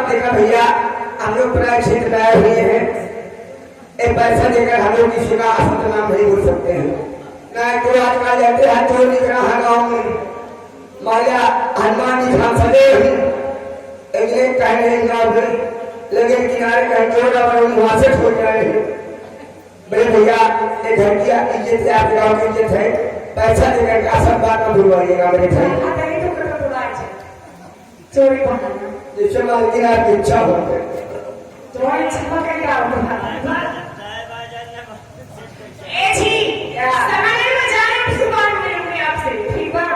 देखा भैया, हम लोग प्राय क्षेत्र लाए हुए हैं, एक पैसा देकर हम लोग किसी का असत नाम नहीं बोल सकते हैं। ना तो आजकल जाते हैं चोर दिख रहा गाँव में, माया हनुमान जी सांसदे एक कह रहे गाँव में, लेकिन किनारे का चोर का वहां से छोड़ रहे हैं। बड़े भैया एक घंटिया इज्जत से आप गाँव की इज्जत है, पैसा देकर का सब बात में भूलवाइएगा मेरे भाई। चोरी बनाना जिससे मालकिन आपकी इच्छा हो तुम्हारी इच्छा करेगा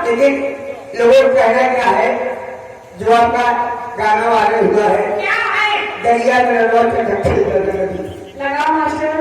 लेकिन लोगों को कहना क्या है, जो आपका गाना वायरल हुआ है, क्या है दरिया में लगाओ मास्टर।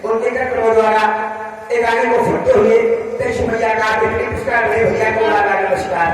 उनके कर्मों द्वारा एक गाने को फुटते हुए देश भैया का पुरस्कार भैया को नमस्कार।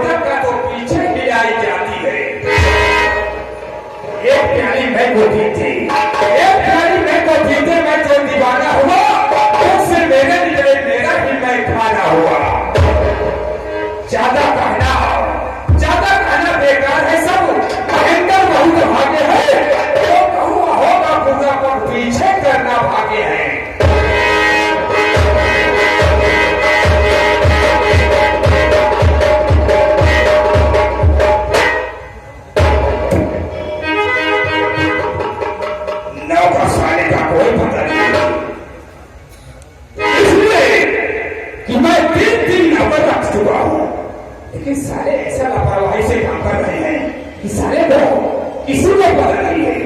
मोदक का तो पीछे हिलाई जाती है। एक प्याली मैं को दी थी, एक प्याली मैं को दी थी, मैं जो दीवाना हुआ उससे मेरे लिए मेरा ही मैं खाना हुआ। ज्यादा कहना बेकार है सब, भयंकर बहुत भाग्य है, तो कहूँ होगा पूरा पर पीछे करना भाग्य है। नौका साले का कोई पता नहीं, इसलिए कि मैं 3 नंबर रख चुका हूं, लेकिन सारे ऐसा लापरवाही से काम कर रहे हैं कि सारे को किसी को पता नहीं है।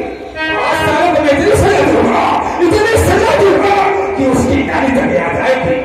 आज सालों को मैं इतनी सजा दूंगा, इतनी सजा दूंगा कि उसकी नानी तक याद आएगी।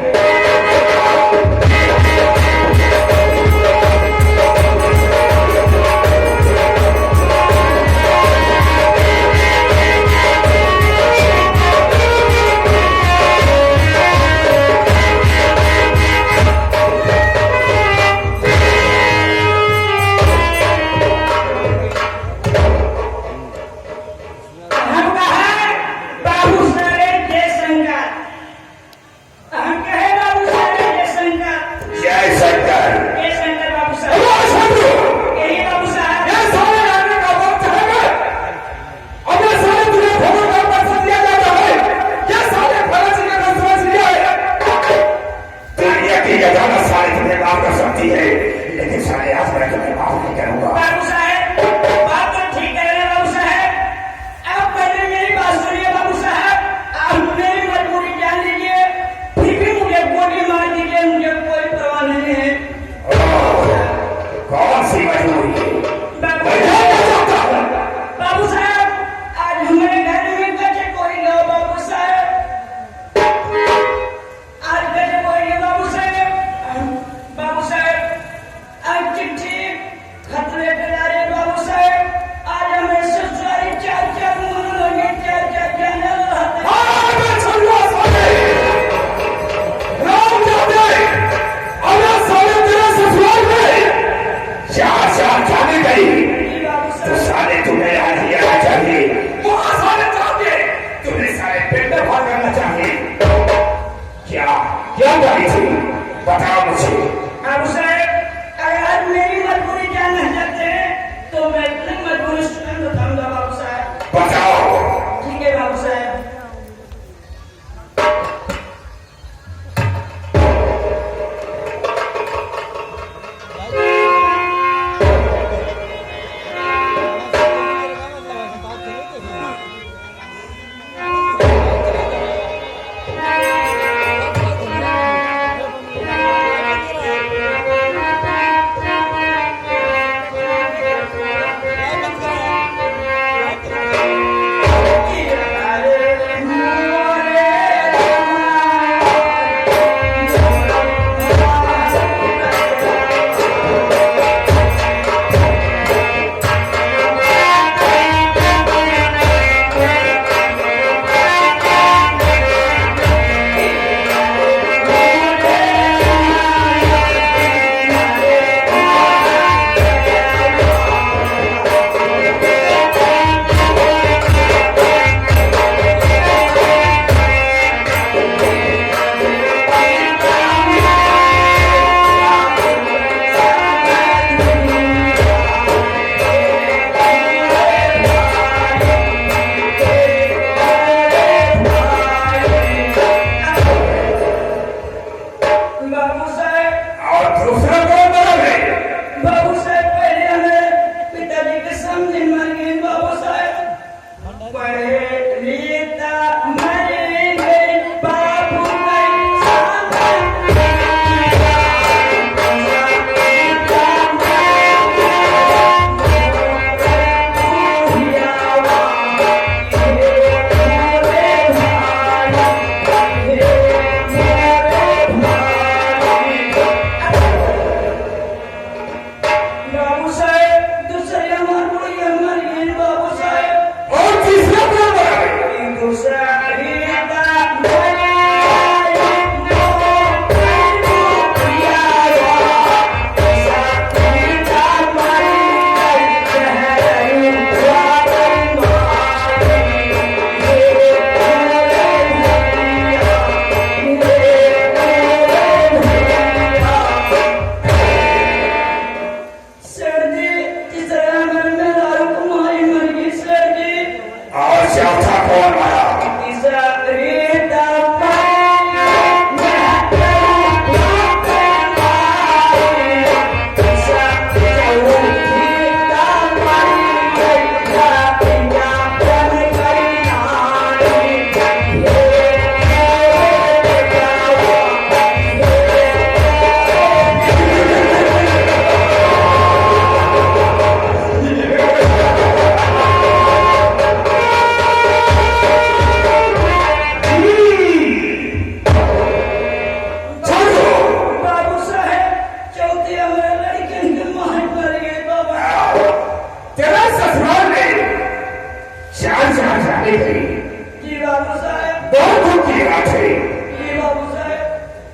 चौथा कौन आया?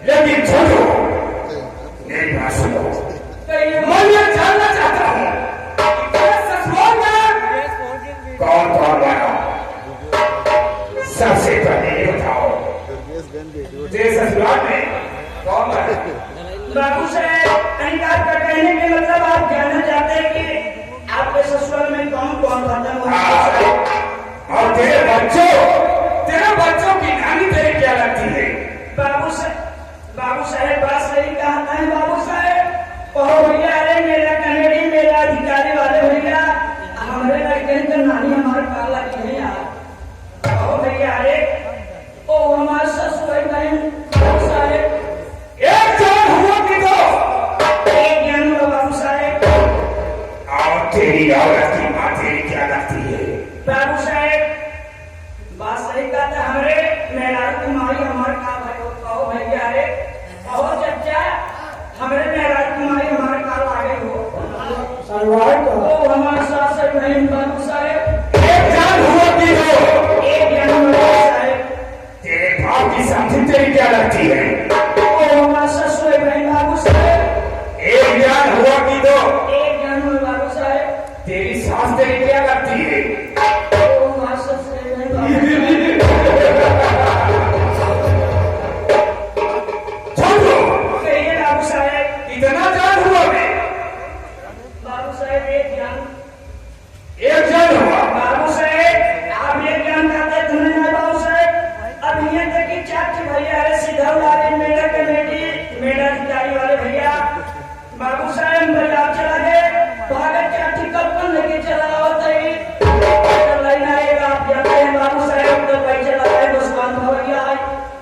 लेकिन छोड़ो, मेरी बात सुनो। मैं ये जानना चाहता हूँ तेरे ससुराल में कौन कौन बना? सबसे पहले ये बताओ, तेरे ससुराल में कौन बना? बाबू साहब, इनकार का कहने के मतलब आप जानना चाहते हैं कि आपके ससुराल में कौन कौन खत्म हुआ? और तेरे बच्चों की नानी तेरे क्या लगती है? बाबू साहब बात सही कहता है बाबू साहब। कहो भैया, अरे मेरा कनेडी मेरा अधिकारी वाले भैया, हमारे लड़के की नानी हमारे पाला की है यार। कहो भैया, अरे ओ हमारे ससुर बहन बाबू साहब एक जान हुआ कि दो? एक ज्ञान हुआ बाबू साहब। और तेरी औरत की माँ तेरी क्या लगती है? बाबू साहब बात सही कहता है, हमारे मेहरारू की माई हमारे का भाई। कहो भैया, अरे कहो चचा, हमारे मेहरारू की माई हमारे काल आ गई हो। ओ हमारे सास बहन बाबू साहब एक जान हुआ कि दो? एक ज्ञान हुआ बाबू साहब। तेरे बाप की साथी तेरी क्या लगती है? ओ हमारे ससुर बहन बाबू साहब एक जान हुआ कि दो? एक ज्ञान हुआ बाबू साहब। तेरी सास तेरी क्या लगती है? ओ हमारे ससुर बहन बाबू इतना जान हुआ मैं? बाबू साहब एक ज्ञान हुआ। बाबू साहब आप एक ज्ञान कहते थे ना बाबू साहब। अब ये तक कि चाची भैया, अरे सीधा वाले मेरा कमेटी मेरा अधिकारी वाले भैया बाबू साहब बाजार चला गए, भागे चाची कपन लेके चला होता है लेना एक आप जाते हैं बाबू साहब तो पैसे लगाए दुकान भैया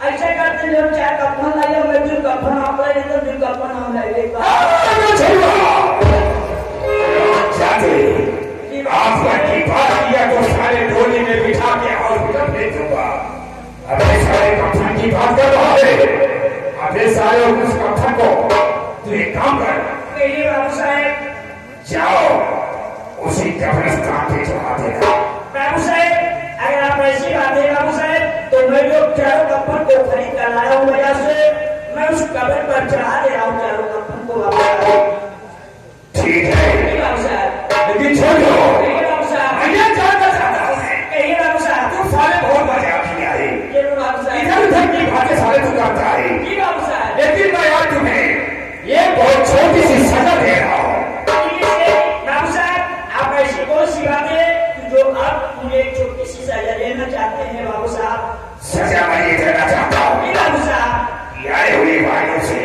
ऐसे करते जब चाय कपन लाइए मैं जो कपन आप ले तो जो कपन हम ले लेगा। आपका की बात किया तो सारे डोली में बिठा के हॉस्पिटल भेज दूंगा। अबे सारे कफन की बात कर रहा है? अबे सारे उस कफन को तू एक काम कर, बाबू साहब जाओ उसी कब्रिस्तान पे चढ़ा देना। बाबू साहब अगर आप ऐसी बात है बाबू साहब तो मैं जो चारों कफन को खरीद कर लाया हूँ वजह से मैं उस कब्र पर चढ़ा दे रहा हूँ चारों कफन को वापस। ठीक है बाबू साहब, लेकिन छोड़ो, बाबू साहब मैं ये जानना चाहता हूँ बाबू साहब तू सारे बहुत मजाक किया है, बाबू साहब इधर उधर की बातें सारे तू करता है, बाबू साहब लेकिन मैं आज तुम्हें ये बहुत छोटी सी सजा दे रहा हूँ। बाबू साहब आप ऐसी कौन सी बात है जो आप मुझे एक छोटी सी सजा देना चाहते हैं बाबू साहब? सजा मैं ये देना चाहता हूँ बाबू साहब कि आए हुए भाइयों से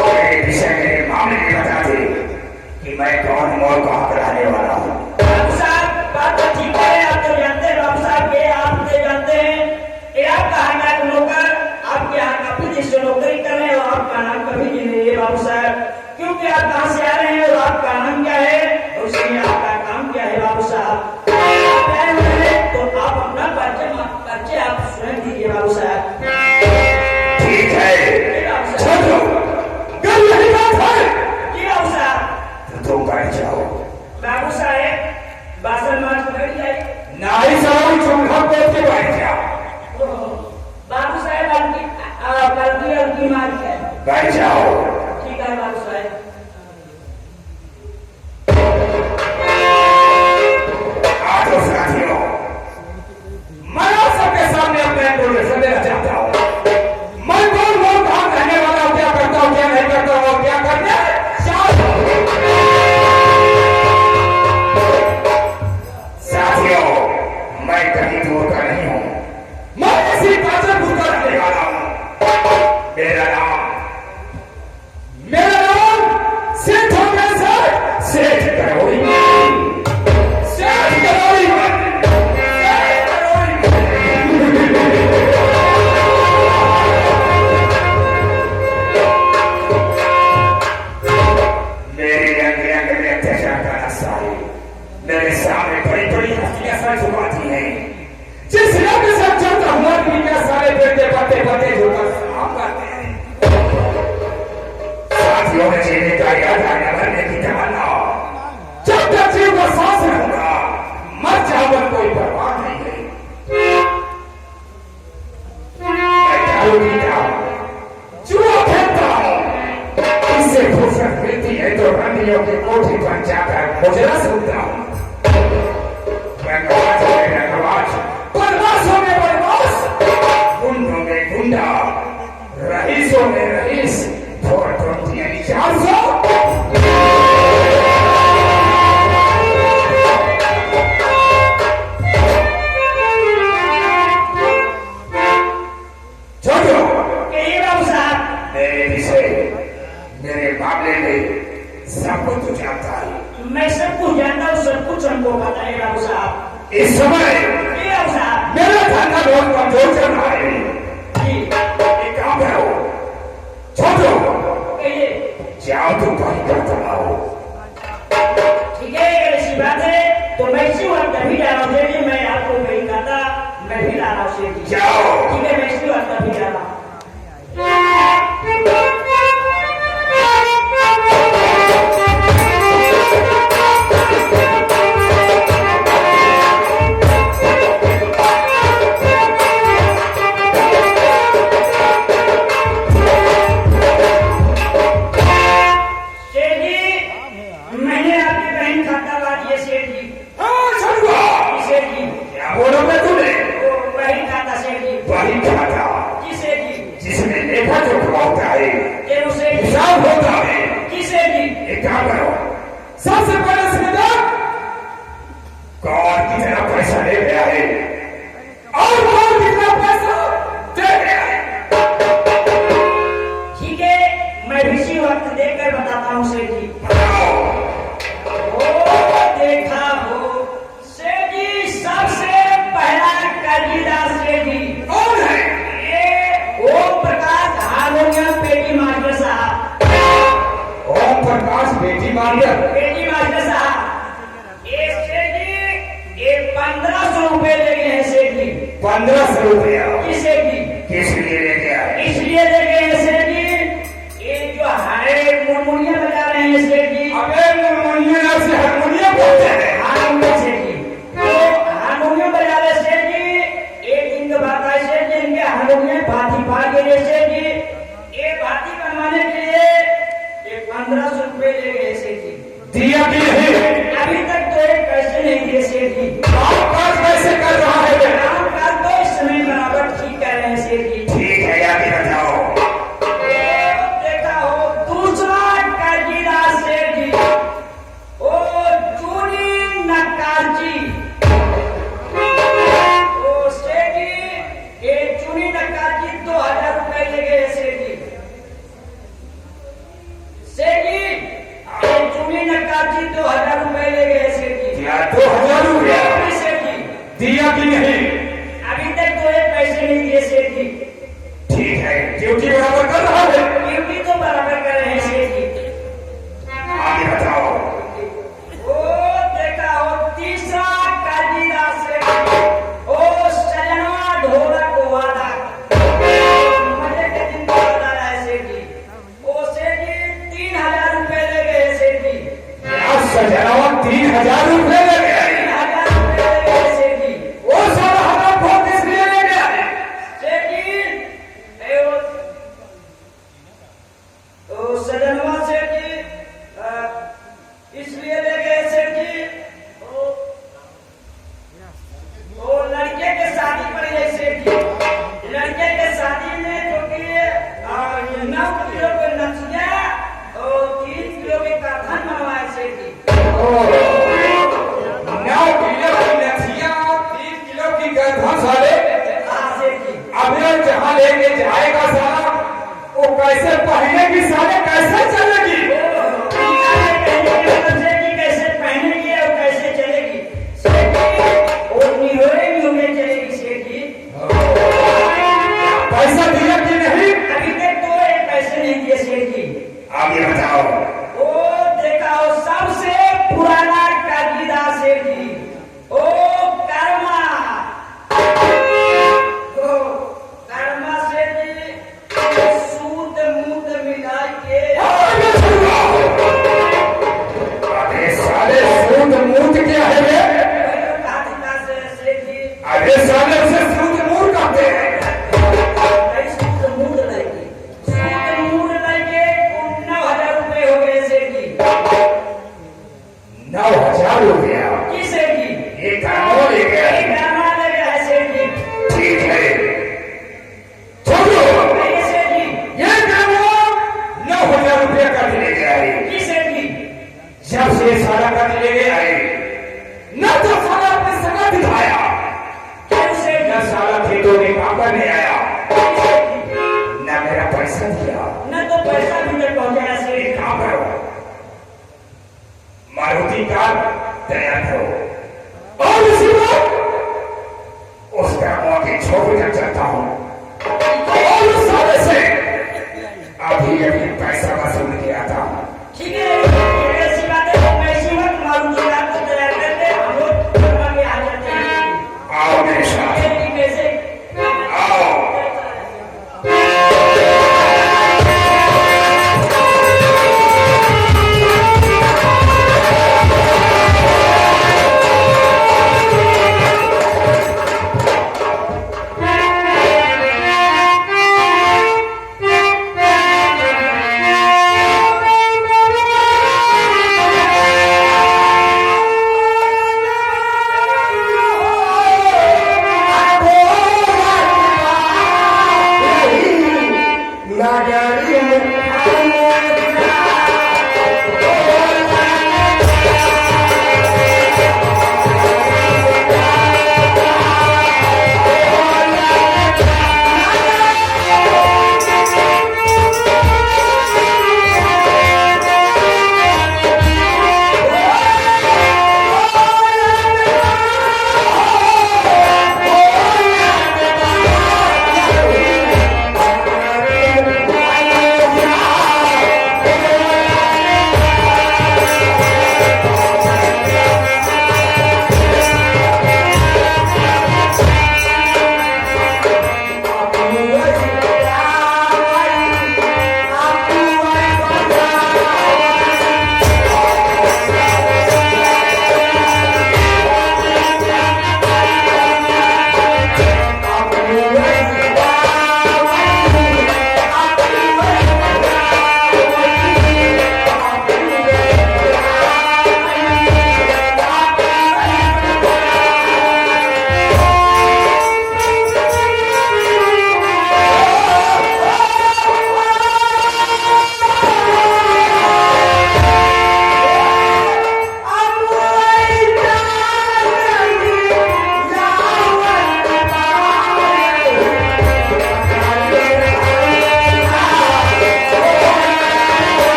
मेरे विषय मेरे मामले में बता दे कि मैं कौन हूँ और कहाँ पर रहने वाला हूँ। बाबू साहब बात तो ठीक है, आप तो जानते हैं बाबू साहब, ये आप मुझे जानते हैं, ये आपका हाथ का नौकर आपके यहाँ काफी दिन से नौकरी कर रहे हैं और आपका नाम कभी नहीं है बाबू साहब, क्योंकि आप कहाँ से आ रहे हैं और आपका नाम क्या है और उसमें आपका काम क्या है बाबू साहब? तो आप अपना परिचय आप स्वयं दीजिए बाबू साहब। ठीक है छोड़ो, कल यही बात है जी बाबू साहब। तो तुम बैठ जाओ। बाबू साहब बासन मार बैठ जाए। नाई साहब चूल्हा पे के बैठ जाओ। बाबू साहब आपकी मार है, बैठ जाओ। ठीक है बाबू साहब। सेठ करोड़ी सेठ करोड़ी मेरे अंग अंग में अत्याचार का नशा है। मेरे सामने बड़ी बड़ी हस्तियां सर झुकाती हैं। जिस रंग से चलता हुआ दुनिया सारे बेटे पते पते झुका सलाम करते हैं। साथियों में जीने का याद आने भरने की तमन्ना, जब तक जीव को सांस रहूंगा मर जाऊंगा कोई परवाह नहीं है। मैं दारू पीता हूं, जुआ खेलता हूं, इससे फुर्सत मिलती है तो रंडियों की कोठी पर जाकर मुजरा सुनता हूं। मैं गवाच में गवाच, बदमाशों में बदमाश, गुंडों में गुंडा, रईसों में रईस, 420 यानी 400। छोटो बाबू साहब, मेरे विषय मेरे मामले में सब कुछ जानता है। मैं सब कुछ जानता हूँ, सब कुछ हमको पता है बाबू साहब। इस समय बाबू साहब, मेरा धंधा बहुत कमजोर चल रहा है। जी एक काम करो छोटो, कहिए। जाओ तुम कहीं कर चलाओ। ठीक है, अगर ऐसी बात है तो मैं इसी वक्त अभी जा रहा हूँ सेठ जी। मैं आपको कहीं कहता, मैं भी ला रहा हूँ सेठ जी। जाओ। ठीक है, मैं इसी वक्त अभी जा रहा हूँ। सेठ जी, मैंने आपकी बहन खाता ला दिया सेठ जी। हाँ छोटुआ, सेठ जी, क्या बोला मैं तूने? वो बहन खाता सेठ जी। वही खाता जी सेठ जी, जिसमें लेखा जोखा होता है, ये वो सेठ जी। हिसाब होता है। जी सेठ जी, एक काम करो, सबसे पहले समझो कौन कितना पैसा ले गया है और कौन कितना पैसा दे गया है। ठीक है, मैं भी इसी वक्त देखकर बताता हूँ सेठ जी। बताओ। ओ देखा हो सेठ जी, सबसे पहला कर्जीदार सेठ जी। कौन है? ये ओम प्रकाश हारमोनियम पेटी मास्टर साहब। ओम प्रकाश बेटी मार्गर। पेटी मास्टर साहब, ये सेठ जी, ये 1500 रुपए ले गए हैं सेठ जी। 1500 रुपया जी सेठ जी, किस लिए ले गया? इसलिए ले गए हैं सेठ जी, ये जो हरे मुरमुरिया बजा रहे हैं सेठ जी। अबे हारमोनियम से हारमोनियम बोलते हैं। हारमोनियम सेठ जी, तो हारमोनियम बजा रहे सेठ जी। एक दिन के बाद आए सेठ जी, इनके हारमोनियम भाती भाग गए सेठ जी। ये भाती बनवाने के लिए ये 1500 रुपए ले गए सेठ जी। दिया भी नहीं। अभी तक तो एक पैसे नहीं दिए सेठ जी। काम काज कैसे कर रहा है बे? काम काज तो इस समय बराबर ठीक कर रहे हैं सेठ जी। ठीक है, याद ही बताओ। देखा हो दूसरा कर्जीदार सेठ जी, ओ चूनी नक्काची। ओ सेठ जी, ये चूनी नक्काची 2000 रुपए ले गए सेठ जी। सेठ जी, ये चूनी नक्काची 2000 रुपए ले गए सेठ जी। क्या 2000 रुपया सेठ जी, दिया भी नहीं? अभी तक तो एक पैसे नहीं दिए सेठ जी। ठीक है, ड्यूटी बराबर कर रहा है। ड्यूटी तो बराबर कर रहे हैं सेठ जी। आगे बताओ। ओ देखा हो तीसरा कर्जीदार सेठ जी, ओ सजनवा ढोलक वादा। मजे के दिन का वादा है सेठ जी। ओ सेठ जी 3000 रुपए ले गए सेठ जी। क्या सजनवा 3000 रुपये ले गया है? 3000 रुपए ले गए सेठ जी। वो सारा हमारा फोन किस लिए ले गया है? सेठ जी, ए ओ सजनवा सेठ जी, इसलिए ले गए सेठ जी, ओ लड़के के शादी पर है सेठ जी। लड़के के शादी में जो कि 9 किलो के नथिया और 3 किलो के काथन बनवाए सेठ जी। 9 किलो की नथिया, 3 किलो की गंधा साले। हाँ सेठ जी, अब ये जहाँ लेके जाएगा साला, वो कैसे पहनेगी साले, कैसे चलेगी? सेठ जी 9,000 रुपया की सेठ जी? ये कानून ले गया एक ड्रामा ले गया है सेठ जी। ठीक है छोड़ो नहीं सेठ जी। ये कानून 9,000 रुपया का ले गया है की सेठ जी? जब से सारा का ले गया है न तो साला अपने सगा दिखाया क्यों सेठ न जी? साला खेतों में काम करने आया की सेठ जी? न मेरा पैसा दिया न तो पैसा भी तक पहुंचाया सेठ एक जी। काम करो मारुति कार तैयार करो और उसी वक्त उसका मौके छोड़ कर चलता हूं